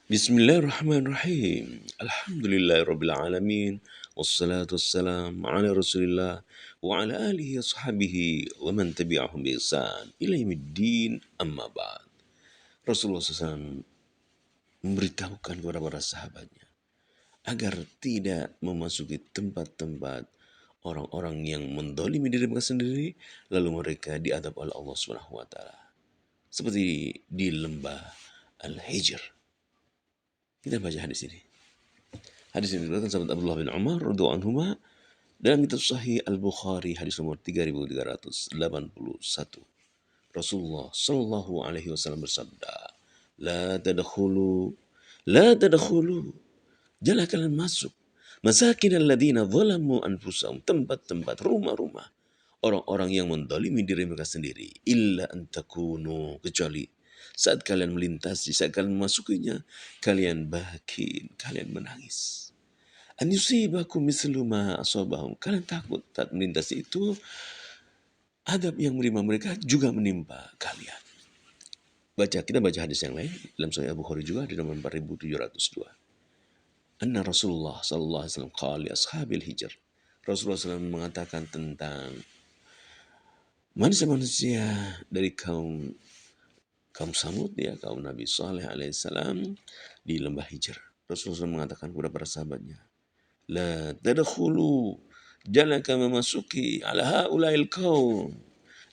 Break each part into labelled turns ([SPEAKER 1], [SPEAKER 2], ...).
[SPEAKER 1] Bismillahirrahmanirrahim. Alhamdulillahirabbil alamin. Wassalatu wassalamu ala Rasulillah wa ala alihi wa sahbihi wa man tabi'ahum bi ihsan ila yaumiddin amma ba'd. Rasulullah SAW memberitahukan kepada para sahabatnya agar tidak memasuki tempat-tempat orang-orang yang mendolimi diri mereka sendiri lalu mereka diadab oleh Allah Subhanahu wa taala. Seperti di lembah Al-Hijr. Kita baca hadis ini. Hadis ini diriwayatkan sahabat Abdullah bin Umar radhiyallahu anhuma dalam kitab Sahih Al-Bukhari hadis nomor 3381. Rasulullah sallallahu alaihi wasallam bersabda, "La tadkhulu la tadkhulu jangan kalian masuk masakin alladziina zalamu anfusahum, tempat-tempat rumah-rumah orang-orang yang mendolimi diri mereka sendiri, illa an takunu, kecuali saat kalian melintasi, saat kalian memasukinya, kalian bakin, kalian menangis. An yusibakum mislu ma asabahum. Kalian takut saat melintasi itu adab yang menimpa mereka juga menimpa kalian. Kita baca hadis yang lain dalam Sahih Abu Bukhari juga di nomor 4702. Anna Rasulullah sallallahu alaihi wasallam qala li ashabil hijr. Rasulullah SAW mengatakan tentang manusia-manusia dari kaum Samud, ya, kaum Nabi Saleh alaihissalam di lembah Hijr. Rasulullah SAW mengatakan kepada para sahabatnya, La tadkhulu, jangan kalian memasuki ala haulail qaum.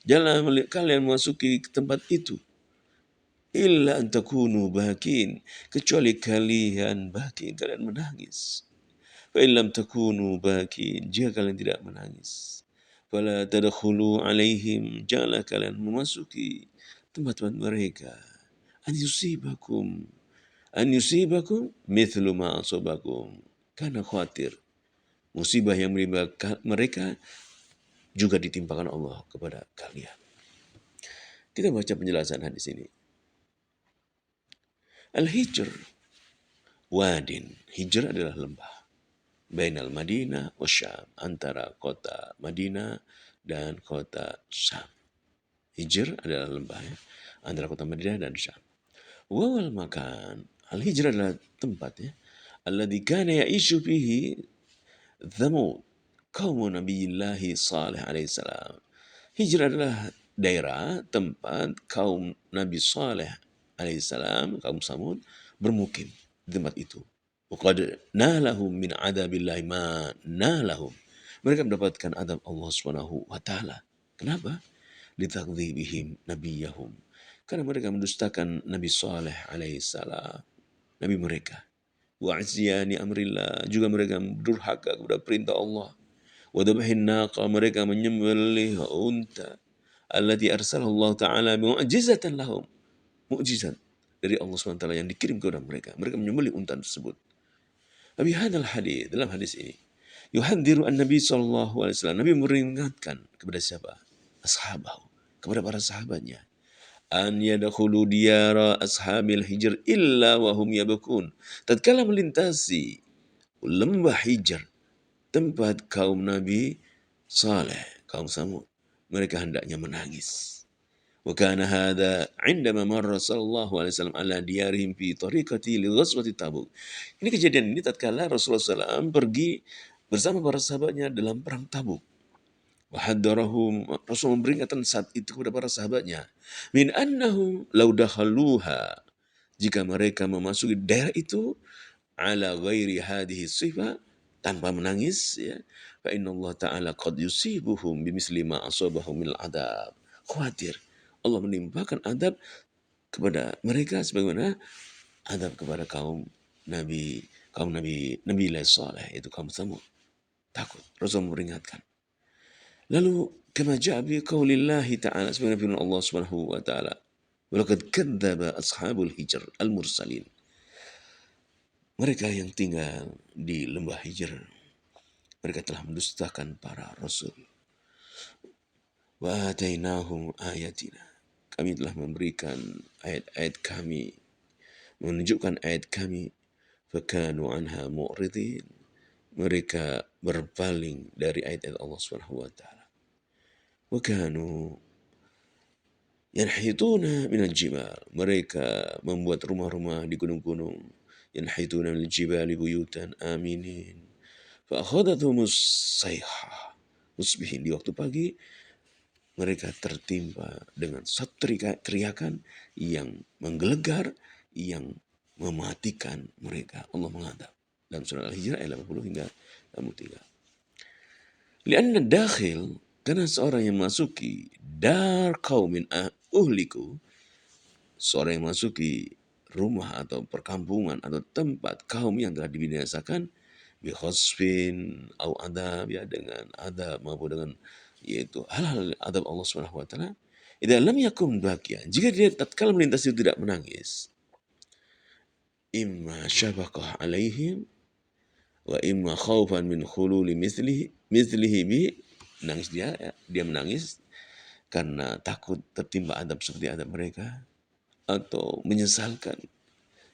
[SPEAKER 1] Jangan kalian memasuki tempat itu. Illa an takunu bakin, kecuali kalian bakin, kalian menangis. Fa in lam takunu bakin, jika kalian tidak menangis, fala tadkhulu alaihim, janganlah kalian memasuki tempat-tempat mereka. An yusibakum mithlu ma asabakum, karena khawatir musibah yang menimpa mereka juga ditimpakan Allah kepada kalian. Kita baca penjelasan hadis ini. Al-Hijr wadin. Hijr adalah lembah. Bainal Madinah wa Syam, antara kota Madinah dan kota Syam. Hijr adalah lembah, ya, antara kota Madinah dan Syam. Wawal makan. Al-Hijr adalah tempat, ya. Alladzi kana ya'ishu fihi Thamud, kaum Nabiyillahi Saleh alaihissalam. Hijrah adalah daerah tempat kaum Nabi Saleh alaihissalam, kaum Samud, bermukim di tempat itu. Waqad nalahum min adabillahi ma nalahum. Mereka mendapatkan adab Allah Subhanahu wa taala. Kenapa? Litakdzibihim nabiyahum. Karena mereka mendustakan Nabi Saleh alaihissalam, nabi mereka. Wa asyani amrillah, juga mereka durhaka kepada perintah Allah. Wa dhabahin naqa, mereka menyembelih unta allati arsalallahu ta'ala mu'jizatan lahum, mukjizat dari Allah SWT yang dikirim kepada mereka. Mereka menyembelih unta tersebut. Tapi hadal hadis, dalam hadis ini, yuhadziru an-nabi sallallahu alaihi wasallam, Nabi memperingatkan kepada siapa? Ashabahu, kepada para sahabatnya. An yadkhulu diyara ashabil hijr illa wahum yabkun. Tatkala melintasi lembah Hijr, tempat kaum Nabi Saleh, kaum Samud, mereka hendaknya menangis. Wa kana hadha 'indama marra sallallahu alaihi wasallam ala diyarihim fi tariqati li ghazwati Tabuk. Ini kejadian ini tatkala Rasulullah SAW pergi bersama para sahabatnya dalam perang Tabuk. Wa haddarahum, Rasul memperingatkan saat itu kepada para sahabatnya, min annahum law dakhaluha, jika mereka memasuki daerah itu ala ghairi hadhihi sifah, tanpa menangis, ya, fa inna Allah ta'ala qad yusibuhum bimisli ma asabahum minal adab. Khawatir Allah menimpakan adab kepada mereka sebagaimana adab kepada kaum Nabi Nabi Saleh, itu kaum Tsamud. Takut. Rasul memperingatkan. Lalu kama ja'a bi qaulillahi ta'ala, sebagaimana firman Allah Subhanahu wa ta'ala, walaqad kadzdzaba ashabul hijr al-mursalin. Mereka yang tinggal di lembah Hijr, mereka telah mendustakan para rasul. Wa atainahum ayatina, kami telah memberikan ayat-ayat kami, menunjukkan ayat kami, fakanu anha mu'ridin, mereka berpaling dari ayat-ayat Allah Subhanahu wa taala. Wa kanu yanhituna minal jibal, mereka membuat rumah-rumah di gunung-gunung. yanhituna minal jibali buyutan aminin fa akhadhathumus sayhah musbihin. Di waktu pagi mereka tertimpa dengan satu teriakan yang menggelegar, yang mematikan mereka. Allah mengadab. Dalam surah Al-Hijrah ayat 80 hingga 83. Lianna dakhil, karena seorang yang masuki dar qaumin uhliku, seorang yang masuki rumah atau perkampungan atau tempat kaum yang telah dibinasakan bi khasfin au adab, ya dengan adab maupun dengan yaitu hal-hal adab Allah Subhanahu wa taala, idza lam yakun bakian, jika dia tatkala melintas itu tidak menangis, imma syafaqah alaihim wa imma khaufan min khululi mislihi bi, menangis dia menangis karena takut tertimpa adab seperti adab mereka, atau menyesalkan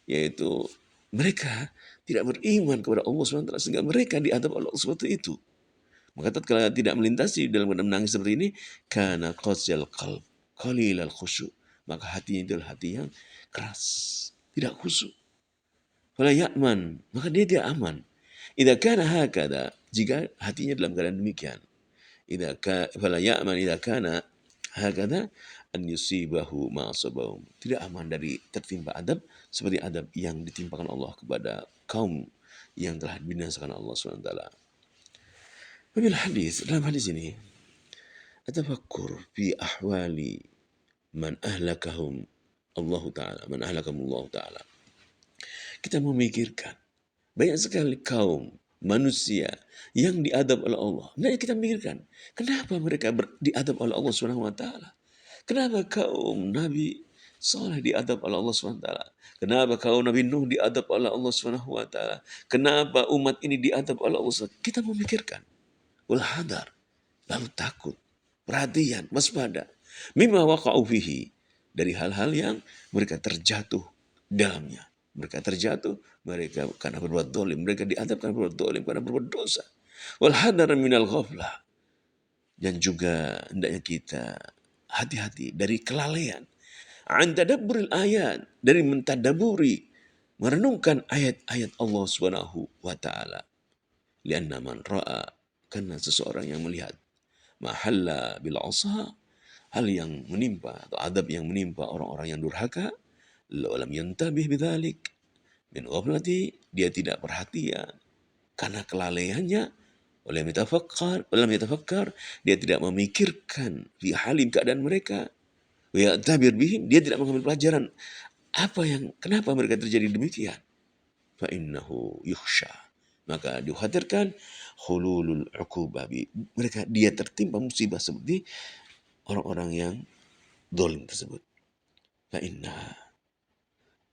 [SPEAKER 1] yaitu mereka tidak beriman kepada Allah SWT sehingga mereka diadab oleh Allah seperti itu. Maka tatkala tidak melintasi dalam keadaan menangis seperti ini, kana qasyal qalb qalilal khusyuk, maka hatinya itu adalah hati yang keras, tidak khusyuk. Fala ya'man, maka dia tidak aman. Idza kana hakada, jika hatinya dalam keadaan demikian. Fala ya'man idza kana hakada an yusibahu ma asabahum, tidak aman dari tertimpa adab seperti adab yang ditimpakan Allah kepada kaum yang telah dibinasakan Allah SWT. Wabil hadis, dalam hadis ini atafakkur fi ahwali man ahlakahum Allah Ta'ala, man ahlakahum Allah Ta'ala. Kita memikirkan banyak sekali kaum manusia yang diadab oleh Allah. Nah, kita mikirkan, kenapa mereka diadab oleh Allah Subhanahu wa taala? Kenapa kaum Nabi Saleh diadab oleh Allah Subhanahu wa taala? Kenapa kaum Nabi Nuh diadab oleh Allah Subhanahu wa taala? Kenapa umat ini diadab oleh Allah SWT? Kita memikirkan. Wal hadar, lalu takut, perhatian, waspada. Mimma waqa'u fihi, dari hal-hal yang mereka terjatuh dalamnya. Mereka terjatuh, mereka karena berbuat dolim. Mereka diadab karena berbuat dolim, karena berbuat dosa. Wal hadar minal ghaflah, dan juga hendaknya kita hati-hati dari kelalaian. An tadabburil ayat, dari mentadaburi, merenungkan ayat-ayat Allah Subhanahu wa taala. Lianna man ra'a, karena seseorang yang melihat mahalla bil asa, hal yang menimpa atau adab yang menimpa orang-orang yang durhaka, lam yantabih bidzalik min ghaflati, dia tidak perhatian karena kelalaiannya, lam yatafakkar, dia tidak memikirkan fi halim, keadaan mereka, wa ya'tabir bihim, dia tidak mengambil pelajaran kenapa mereka terjadi demikian. Fa innahu yukhsha, maka dikhawatirkan hululul uqubah, mereka dia tertimpa musibah seperti orang-orang yang zalim tersebut. Fa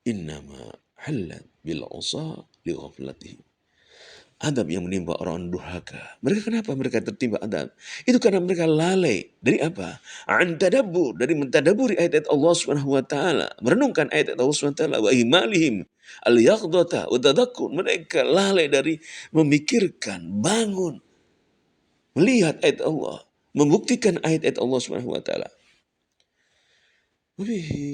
[SPEAKER 1] innama halat bil usa li ghaflatihim, adab yang menimpa orang durhaka. Mereka kenapa mereka tertimpa adab? Itu karena mereka lalai dari apa? An tadabbur, dari mentadaburi ayat-ayat Allah Subhanahu wa taala, merenungkan ayat-ayat Allah Subhanahu wa taala, wa imalihim al yaqdata wa tadakkur, mereka lalai dari memikirkan, bangun, melihat ayat Allah, membuktikan ayat-ayat Allah Subhanahu wa taala.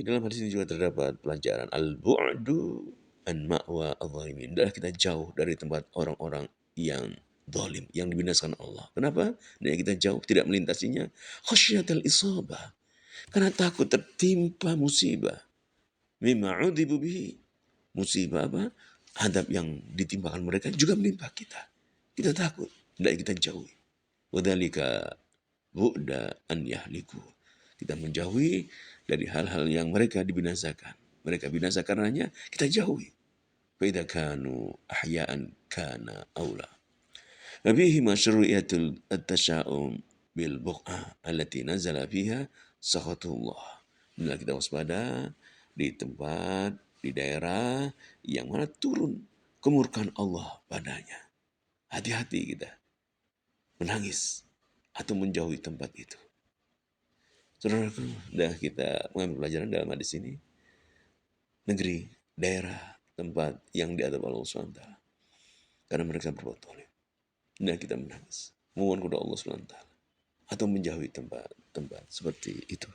[SPEAKER 1] Dalam hadis ini juga terdapat pelajaran al-bu'du an ma'wa al-zalimin. Adalah kita jauh dari tempat orang-orang yang zalim, yang dibinasakan Allah. Kenapa? Dan kita jauh, tidak melintasinya. Khasyatal isabah, karena takut tertimpa musibah. Mimma udibu bihi, musibah apa? Adab yang ditimpakan mereka juga menimpa kita. Kita takut, tidak kita jauhi. Wadhalika bu'da an yahliku, kita menjauhi dari hal-hal yang mereka dibinasakan. Mereka binasa karenanya, kita jauhi. Fa kanu ahya'an kana aula. Wabihi masyru'iyatul at-tasya'um bil buq'ah allati nazala fiha sakhatullah. Bila kita waspada di tempat, di daerah yang mana turun kemurkaan Allah padanya. Hati-hati kita menangis atau menjauhi tempat itu. Saudaraku, dah kita mengambil pelajaran dalam hadis ini. Negeri, daerah, tempat yang diadab Allah SWT karena mereka berbuat zalim. Dan kita menangis, memohon kepada Allah SWT atau menjauhi tempat-tempat seperti itu.